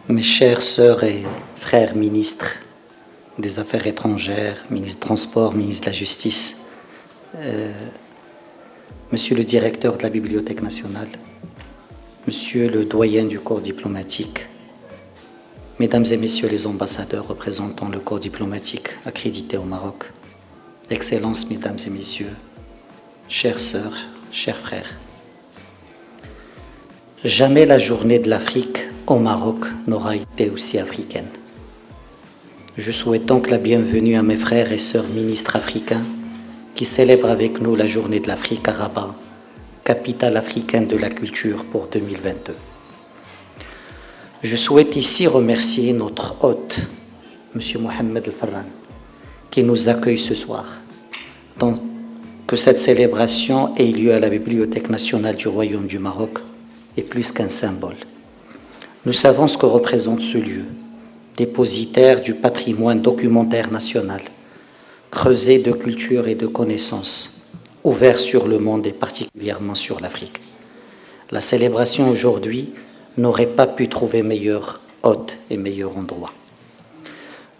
Mes chères sœurs et frères ministres des Affaires étrangères, ministre des Transports, ministre de la Justice, Monsieur le directeur de la Bibliothèque nationale, Monsieur le doyen du corps diplomatique, Mesdames et Messieurs les ambassadeurs représentant le corps diplomatique accrédité au Maroc, Excellences, Mesdames et Messieurs, chères sœurs, chers frères, jamais la journée de l'Afrique au Maroc n'aura été aussi africaine. Je souhaite donc la bienvenue à mes frères et sœurs ministres africains qui célèbrent avec nous la journée de l'Afrique à Rabat, capitale africaine de la culture pour 2022. Je souhaite ici remercier notre hôte, M. Mohamed El-Farran, qui nous accueille ce soir. Donc, que cette célébration ait lieu à la Bibliothèque nationale du Royaume du Maroc est plus qu'un symbole. Nous savons ce que représente ce lieu, dépositaire du patrimoine documentaire national, creuset de culture et de connaissances, ouvert sur le monde et particulièrement sur l'Afrique. La célébration aujourd'hui n'aurait pas pu trouver meilleur hôte et meilleur endroit.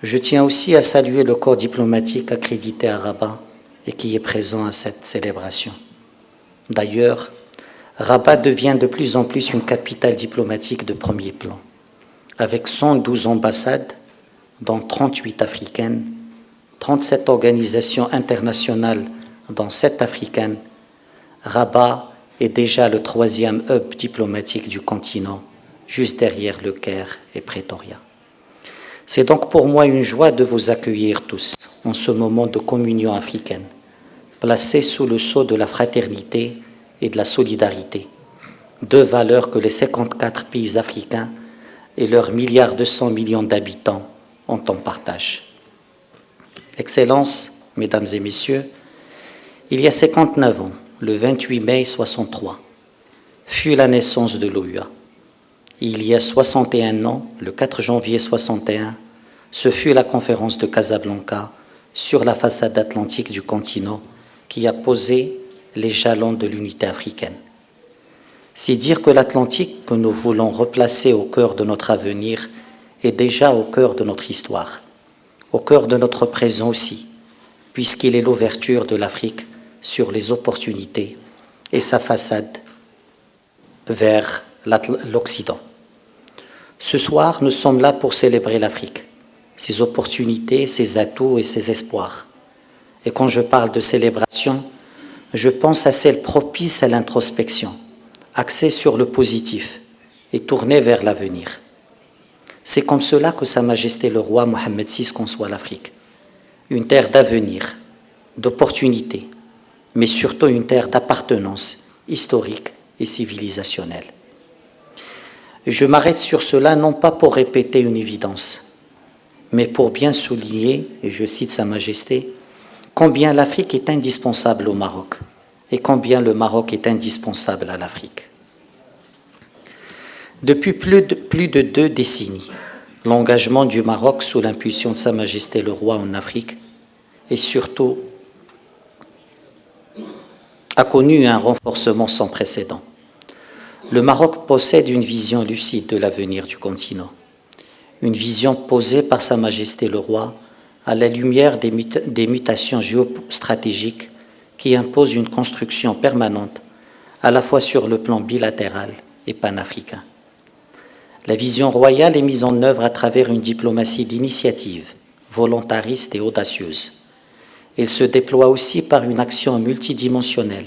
Je tiens aussi à saluer le corps diplomatique accrédité à Rabat et qui est présent à cette célébration. D'ailleurs, Rabat devient de plus en plus une capitale diplomatique de premier plan, avec 112 ambassades, dont 38 africaines, 37 organisations internationales, dont 7 africaines. Rabat est déjà le 3e hub diplomatique du continent, juste derrière Le Caire et Pretoria. C'est donc pour moi une joie de vous accueillir tous en ce moment de communion africaine, placés sous le sceau de la fraternité et de la solidarité, deux valeurs que les 54 pays africains et leurs 1,2 milliard d'habitants ont en partage. Excellences, Mesdames et Messieurs, il y a 59 ans, le 28 mai 63, fut la naissance de l'OUA. Il y a 61 ans, le 4 janvier 61, ce fut la conférence de Casablanca sur la façade atlantique du continent qui a posé les jalons de l'unité africaine. C'est dire que l'Atlantique que nous voulons replacer au cœur de notre avenir est déjà au cœur de notre histoire, au cœur de notre présent aussi, puisqu'il est l'ouverture de l'Afrique sur les opportunités et sa façade vers l'Occident. Ce soir, nous sommes là pour célébrer l'Afrique, ses opportunités, ses atouts et ses espoirs. Et quand je parle de célébration, je pense à celle propice à l'introspection, axée sur le positif et tournée vers l'avenir. C'est comme cela que Sa Majesté le roi Mohammed VI conçoit l'Afrique. Une terre d'avenir, d'opportunités, mais surtout une terre d'appartenance historique et civilisationnelle. Je m'arrête sur cela non pas pour répéter une évidence, mais pour bien souligner, et je cite Sa Majesté, combien l'Afrique est indispensable au Maroc et combien le Maroc est indispensable à l'Afrique. Depuis plus de 2 décennies, l'engagement du Maroc sous l'impulsion de Sa Majesté le roi en Afrique et surtout a connu un renforcement sans précédent. Le Maroc possède une vision lucide de l'avenir du continent, une vision posée par Sa Majesté le Roi à la lumière des mutations géostratégiques qui imposent une construction permanente à la fois sur le plan bilatéral et panafricain. La vision royale est mise en œuvre à travers une diplomatie d'initiative, volontariste et audacieuse. Elle se déploie aussi par une action multidimensionnelle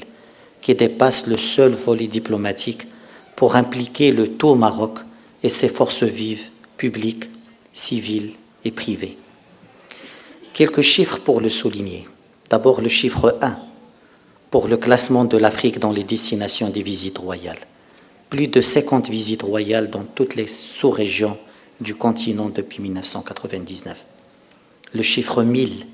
qui dépasse le seul volet diplomatique pour impliquer le tout Maroc et ses forces vives, publiques, civiles et privées. Quelques chiffres pour le souligner. D'abord le chiffre 1 pour le classement de l'Afrique dans les destinations des visites royales. Plus de 50 visites royales dans toutes les sous-régions du continent depuis 1999. Le chiffre 1000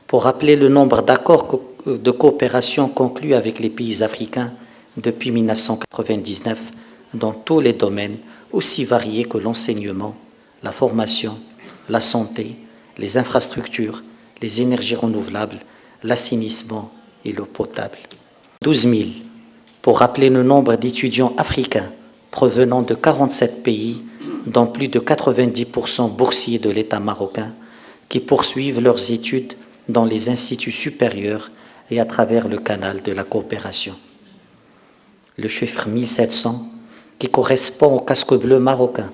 pour rappeler le nombre d'accords de coopération conclus avec les pays africains depuis 1999 dans tous les domaines aussi variés que l'enseignement, la formation, la santé, les infrastructures, les énergies renouvelables, l'assainissement et l'eau potable. 12 000 pour rappeler le nombre d'étudiants africains provenant de 47 pays, dont plus de 90% boursiers de l'État marocain, qui poursuivent leurs études dans les instituts supérieurs et à travers le canal de la coopération. Le chiffre 1700, qui correspond au casque bleu marocain,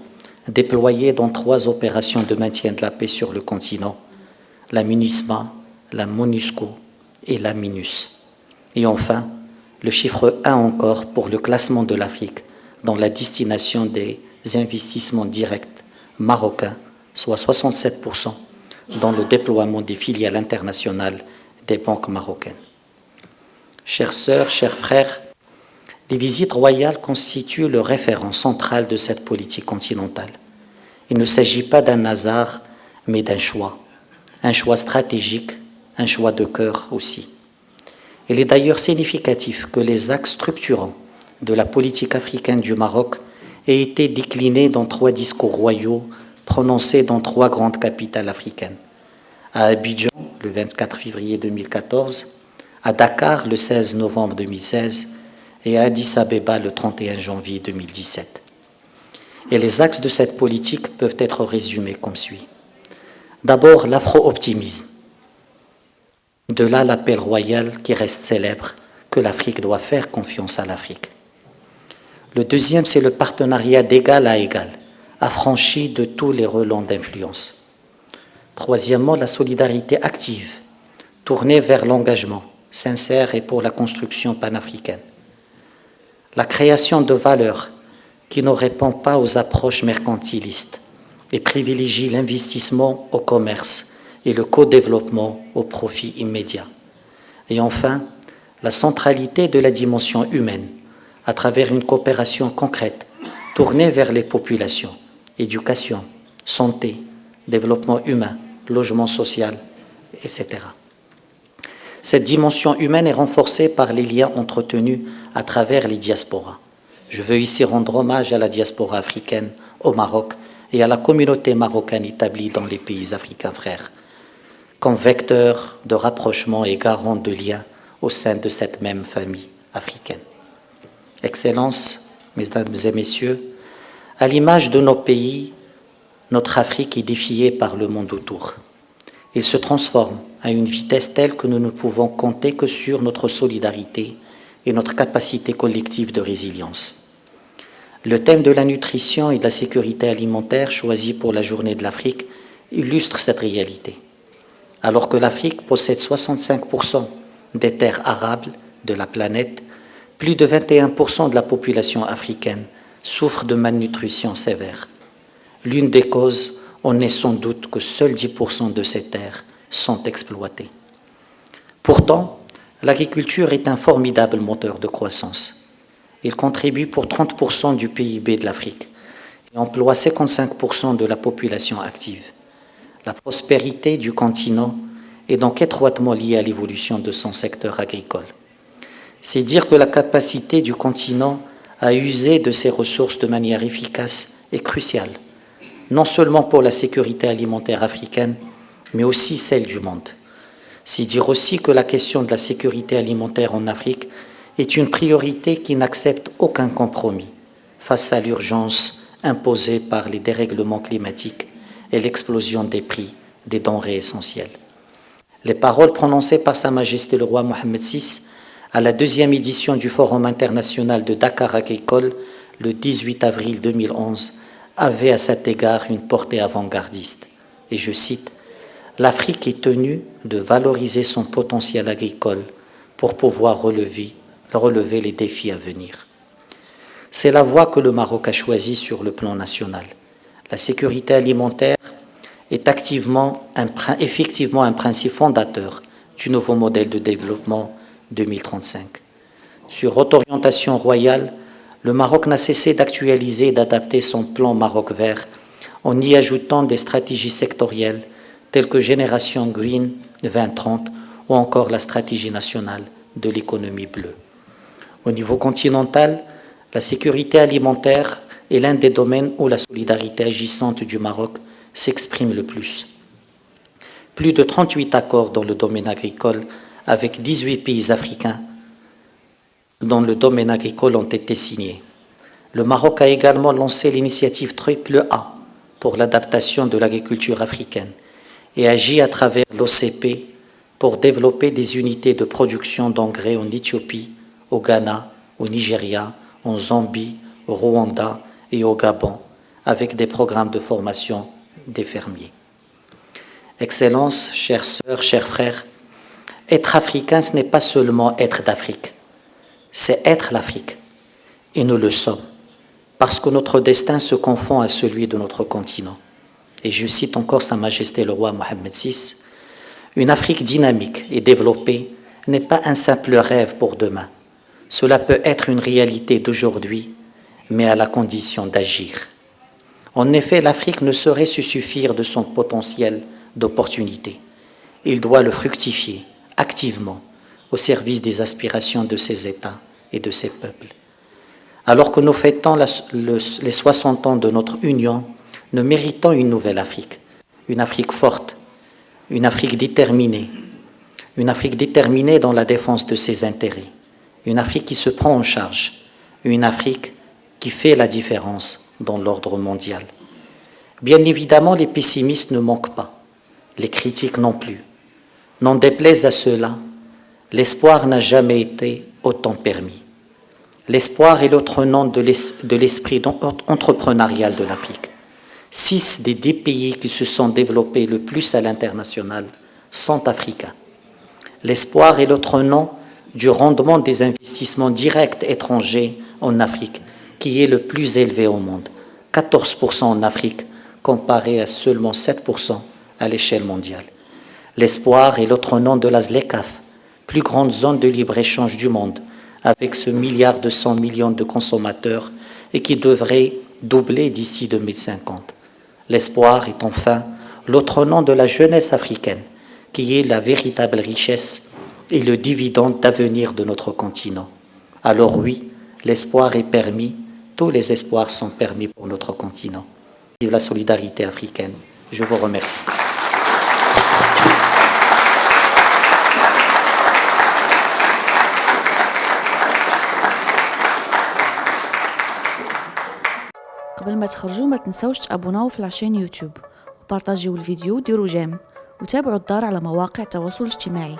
déployé dans 3 opérations de maintien de la paix sur le continent, la MINUSMA, la MONUSCO et la MINUS. Et enfin, le chiffre 1 encore pour le classement de l'Afrique dans la destination des investissements directs marocains, soit 67%, dans le déploiement des filiales internationales des banques marocaines. Chères sœurs, chers frères, les visites royales constituent le référent central de cette politique continentale. Il ne s'agit pas d'un hasard, mais d'un choix stratégique, un choix de cœur aussi. Il est d'ailleurs significatif que les axes structurants de la politique africaine du Maroc aient été déclinés dans 3 discours royaux prononcés dans 3 grandes capitales africaines. À Abidjan, le 24 février 2014, à Dakar, le 16 novembre 2016, et à Addis Abeba, le 31 janvier 2017. Et les axes de cette politique peuvent être résumés comme suit. D'abord, l'afro-optimisme. De là, l'appel royal qui reste célèbre, que l'Afrique doit faire confiance à l'Afrique. Le deuxième, c'est le partenariat d'égal à égal, affranchi de tous les relents d'influence. Troisièmement, la solidarité active, tournée vers l'engagement sincère et pour la construction panafricaine. La création de valeurs qui ne répond pas aux approches mercantilistes et privilégie l'investissement au commerce et le co-développement au profit immédiat. Et enfin, la centralité de la dimension humaine à travers une coopération concrète tournée vers les populations, éducation, santé, développement humain, logement social, etc. Cette dimension humaine est renforcée par les liens entretenus à travers les diasporas. Je veux ici rendre hommage à la diaspora africaine au Maroc et à la communauté marocaine établie dans les pays africains frères, comme vecteur de rapprochement et garant de liens au sein de cette même famille africaine. Excellences, Mesdames et Messieurs, à l'image de nos pays, notre Afrique est défiée par le monde autour. Il se transforme à une vitesse telle que nous ne pouvons compter que sur notre solidarité et notre capacité collective de résilience. Le thème de la nutrition et de la sécurité alimentaire choisi pour la Journée de l'Afrique illustre cette réalité. Alors que l'Afrique possède 65% des terres arables de la planète, plus de 21% de la population africaine souffre de malnutrition sévère. L'une des causes en est sans doute que seuls 10% de ces terres sont exploitées. Pourtant, l'agriculture est un formidable moteur de croissance. Il contribue pour 30% du PIB de l'Afrique et emploie 55% de la population active. La prospérité du continent est donc étroitement liée à l'évolution de son secteur agricole. C'est dire que la capacité du continent à user de ses ressources de manière efficace est cruciale, non seulement pour la sécurité alimentaire africaine, mais aussi celle du monde. C'est dire aussi que la question de la sécurité alimentaire en Afrique est une priorité qui n'accepte aucun compromis face à l'urgence imposée par les dérèglements climatiques et l'explosion des prix des denrées essentielles. Les paroles prononcées par Sa Majesté le roi Mohammed VI à la 2e édition du Forum international de Dakar agricole le 18 avril 2011 avaient à cet égard une portée avant-gardiste. Et je cite, « L'Afrique est tenue de valoriser son potentiel agricole pour pouvoir relever les défis à venir. » C'est la voie que le Maroc a choisie sur le plan national. La sécurité alimentaire est effectivement un principe fondateur du nouveau modèle de développement 2035. Sur haute orientation royale, le Maroc n'a cessé d'actualiser et d'adapter son plan Maroc vert en y ajoutant des stratégies sectorielles telles que Génération Green 2030 ou encore la stratégie nationale de l'économie bleue. Au niveau continental, la sécurité alimentaire est l'un des domaines où la solidarité agissante du Maroc s'exprime le plus. Plus de 38 accords dans le domaine agricole avec 18 pays africains dans le domaine agricole ont été signés. Le Maroc a également lancé l'initiative Triple A pour l'adaptation de l'agriculture africaine et agit à travers l'OCP pour développer des unités de production d'engrais en Éthiopie, au Ghana, au Nigeria, en Zambie, au Rwanda et au Gabon, avec des programmes de formation des fermiers. Excellences, chères sœurs, chers frères, être africain, ce n'est pas seulement être d'Afrique, c'est être l'Afrique. Et nous le sommes, parce que notre destin se confond à celui de notre continent. Et je cite encore Sa Majesté le roi Mohammed VI, « Une Afrique dynamique et développée n'est pas un simple rêve pour demain. Cela peut être une réalité d'aujourd'hui, mais à la condition d'agir. » En effet, l'Afrique ne saurait se suffire de son potentiel d'opportunité. Il doit le fructifier activement au service des aspirations de ses États et de ses peuples. Alors que nous fêtons les 60 ans de notre union, nous méritons une nouvelle Afrique, une Afrique forte, une Afrique déterminée dans la défense de ses intérêts, une Afrique qui se prend en charge, une Afrique qui fait la différence dans l'ordre mondial. Bien évidemment, les pessimistes ne manquent pas, les critiques non plus. N'en déplaise à ceux-là, l'espoir n'a jamais été autant permis. L'espoir est l'autre nom de l'esprit entrepreneurial de l'Afrique. 6 des 10 pays qui se sont développés le plus à l'international sont africains. L'espoir est l'autre nom du rendement des investissements directs étrangers en Afrique, qui est le plus élevé au monde, 14% en Afrique, comparé à seulement 7% à l'échelle mondiale. L'espoir est l'autre nom de la ZLECAf, plus grande zone de libre-échange du monde, avec ce milliard de 100 millions de consommateurs et qui devrait doubler d'ici 2050. L'espoir est enfin l'autre nom de la jeunesse africaine, qui est la véritable richesse et le dividende d'avenir de notre continent. Alors oui, l'espoir est permis, tous les espoirs sont permis pour notre continent. Vive la solidarité africaine. Je vous remercie. قبل ما تخرجوا ما تنسوش تابوناو في العشان يوتيوب وبارطاجيو الفيديو وديروا جيم وتابعوا الدار على مواقع التواصل الاجتماعي.